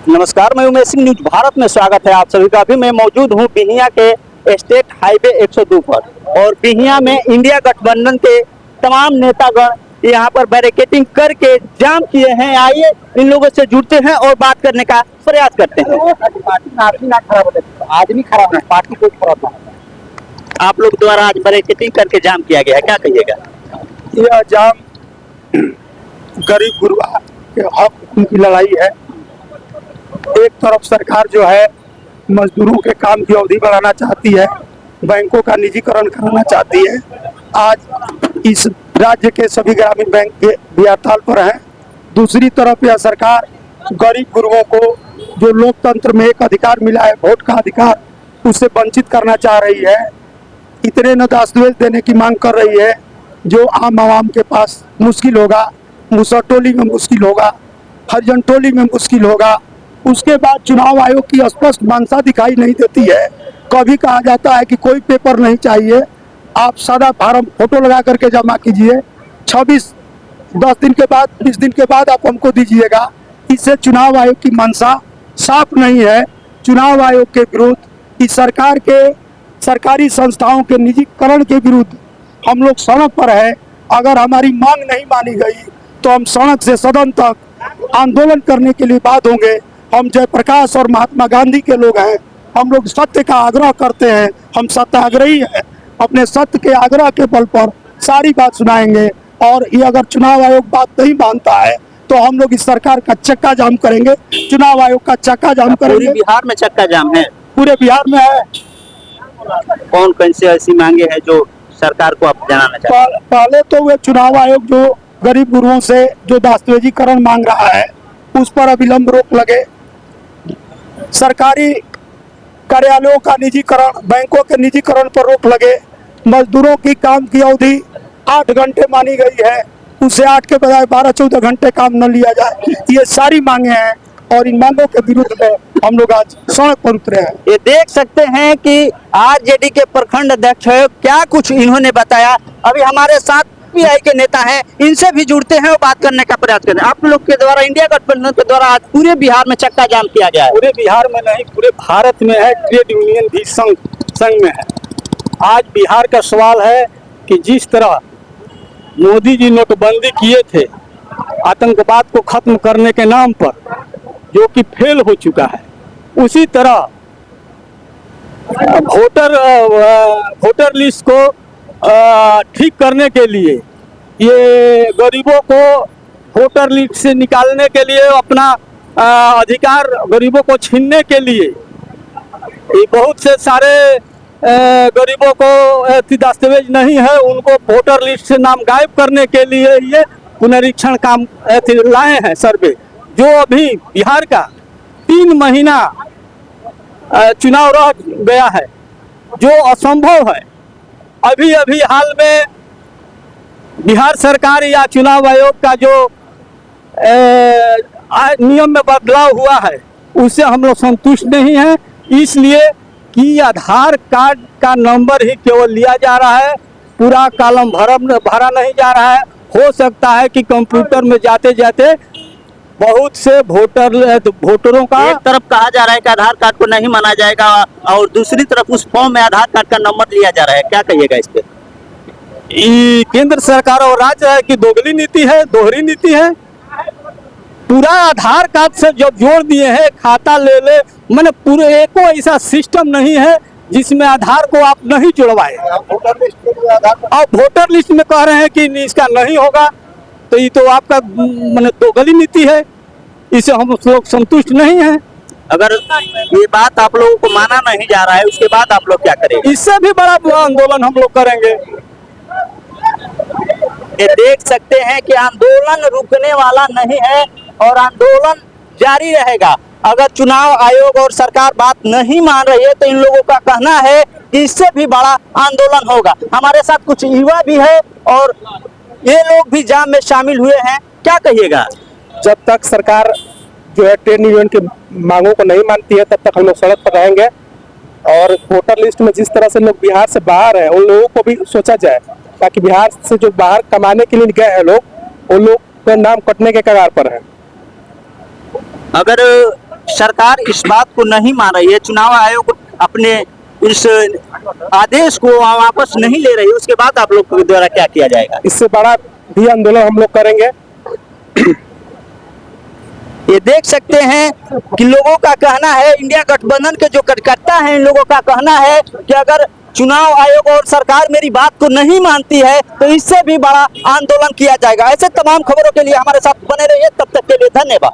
नमस्कार, मैं उमेश सिंह, न्यूज भारत में स्वागत है आप सभी का। अभी मैं मौजूद हूं बिहिया के स्टेट हाईवे 102 पर और बिहिया में इंडिया गठबंधन के तमाम नेतागण यहां पर बैरिकेडिंग करके जाम किए हैं। आइए इन लोगों से जुड़ते हैं और बात करने का प्रयास करते हैं। आदमी खराब है, पार्टी कोई खराब नहीं। आप लोग द्वारा आज बैरिकेडिंग करके जाम किया गया है, क्या कहिएगा? यह जाम गरीब गुरबा के हक की लड़ाई है। एक तरफ सरकार जो है मजदूरों के काम की अवधि बढ़ाना चाहती है, बैंकों का निजीकरण कराना चाहती है। आज इस राज्य के सभी ग्रामीण बैंक के भी हड़ताल पर हैं। दूसरी तरफ यह सरकार गरीब गुरबों को जो लोकतंत्र में एक अधिकार मिला है, वोट का अधिकार, उससे वंचित करना चाह रही है। इतने न दस्तावेज देने की मांग कर रही है जो आम आवाम के पास मुश्किल होगा, मुसहर टोली में मुश्किल होगा, हरिजन टोली में मुश्किल होगा। उसके बाद चुनाव आयोग की स्पष्ट मंशा दिखाई नहीं देती है। कभी कहा जाता है कि कोई पेपर नहीं चाहिए, आप सादा फार्म फोटो लगा करके जमा कीजिए, 10 दिन के बाद 20 दिन के बाद आप हमको दीजिएगा। इससे चुनाव आयोग की मंशा साफ नहीं है। चुनाव आयोग के विरुद्ध, इस सरकार के सरकारी संस्थाओं के निजीकरण के विरुद्ध हम लोग सड़क पर है। अगर हमारी मांग नहीं मानी गई तो हम सड़क से सदन तक आंदोलन करने के लिए बात होंगे। हम जयप्रकाश और महात्मा गांधी के लोग हैं। हम लोग सत्य का आग्रह करते हैं, हम सत्याग्रही हैं। अपने सत्य के आग्रह के बल पर सारी बात सुनाएंगे और ये अगर चुनाव आयोग बात नहीं मानता है तो हम लोग इस सरकार का चक्का जाम करेंगे, चुनाव आयोग का चक्का जाम करेंगे। पूरे बिहार में चक्का जाम है? पूरे बिहार में है। कौन कौन सी ऐसी मांगे हैं जो सरकार को आप जनाना चाहते हैं? पहले तो वे चुनाव आयोग जो गरीब गुरुओं से जो दस्तावेजीकरण मांग रहा है उस पर अविलंब रोक लगे। सरकारी कार्यालयों का निजीकरण, बैंकों के निजीकरण पर रोक लगे। मजदूरों की काम की अवधि 8 घंटे मानी गई है, उसे 8 के बजाय 12-14 घंटे काम न लिया जाए। ये सारी मांगे हैं और इन मांगों के विरुद्ध में हम लोग आज सड़क पर उतरे हैं। ये देख सकते हैं कि आरजेडी के प्रखंड अध्यक्ष है, क्या कुछ इन्होंने बताया। अभी हमारे साथ पीआई के नेता हैं, इनसे भी जुड़ते हैं और बात करने का प्रयास करते हैं। आप लोग के द्वारा, इंडिया गठबंधन के द्वारा आज पूरे बिहार में चक्का जाम किया गया है। पूरे बिहार में नहीं, पूरे भारत में है। ट्रेड यूनियन भी संघ में है। आज बिहार का सवाल है कि जिस तरह मोदी जी नोटबंदी किए थे आतंकवाद को खत्म करने के नाम पर, जो कि फेल हो चुका है, उसी तरह वोटर लिस्ट को ठीक करने के लिए, ये गरीबों को वोटर लिस्ट से निकालने के लिए, अपना अधिकार गरीबों को छीनने के लिए, ये बहुत से सारे गरीबों को दस्तावेज नहीं है, उनको वोटर लिस्ट से नाम गायब करने के लिए ये पुनरीक्षण काम लाए हैं सर्वे, जो अभी बिहार का 3 महीना चुनाव रह गया है, जो असंभव है। अभी हाल में बिहार सरकार या चुनाव आयोग का जो नियम में बदलाव हुआ है उससे हम लोग संतुष्ट नहीं हैं। इसलिए कि आधार कार्ड का नंबर ही केवल लिया जा रहा है, पूरा कॉलम भरा नहीं जा रहा है। हो सकता है कि कंप्यूटर में जाते जाते बहुत से वोटरों का, एक तरफ कहा जा रहा है कि आधार कार्ड को नहीं माना जाएगा और दूसरी तरफ उस फॉर्म में आधार कार्ड का नंबर लिया जा रहा है, क्या कहिएगा इस पे? केंद्र सरकार और राज्य है कि दोगली नीति है, दोहरी नीति है। पूरा आधार कार्ड से जब जोड़ दिए हैं, खाता ले ले, मैंने पूरे एको ऐसा सिस्टम नहीं है जिसमें आधार को आप नहीं जुड़वाए। अब वोटर लिस्ट में कह रहे हैं कि इसका नहीं होगा, तो ये तो आपका मैंने दोगली नीति है, इसे हम लोग संतुष्ट नहीं हैं। अगर ये बात आप लोगों को माना नहीं जा रहा है, उसके बाद आप लोग क्या करेंगे? इससे भी बड़ा आंदोलन हम लोग करेंगे। ये देख सकते हैं कि आंदोलन रुकने वाला नहीं है और आंदोलन जारी रहेगा। अगर चुनाव आयोग और सरकार बात नहीं मान रही है तो इन लोगों का कहना है कि इससे भी बड़ा आंदोलन होगा। हमारे साथ कुछ युवा भी है और ये लोग भी जाम में शामिल हुए हैं, क्या कहिएगा? जब तक सरकार जो है ट्रेड यूनियन की मांगों को नहीं मानती है तब तक हम लोग सड़क पर रहेंगे। और वोटर लिस्ट में जिस तरह से लोग बिहार से बाहर हैं उन लोगों को भी सोचा जाए, ताकि बिहार से जो बाहर कमाने के लिए गए हैं लोग, उन लोग का नाम कटने के कगार पर है। अगर सरकार इस बात को नहीं मान रही है, चुनाव आयोग अपने इस आदेश को वापस नहीं ले रही, उसके बाद आप लोग के द्वारा क्या किया जाएगा? इससे बड़ा भी आंदोलन हम लोग करेंगे। ये देख सकते हैं कि लोगों का कहना है, इंडिया गठबंधन के जो कार्यकर्ता हैं, इन लोगों का कहना है कि अगर चुनाव आयोग और सरकार मेरी बात को नहीं मानती है तो इससे भी बड़ा आंदोलन किया जाएगा। ऐसे तमाम खबरों के लिए हमारे साथ बने रहिए, तब तक के लिए धन्यवाद।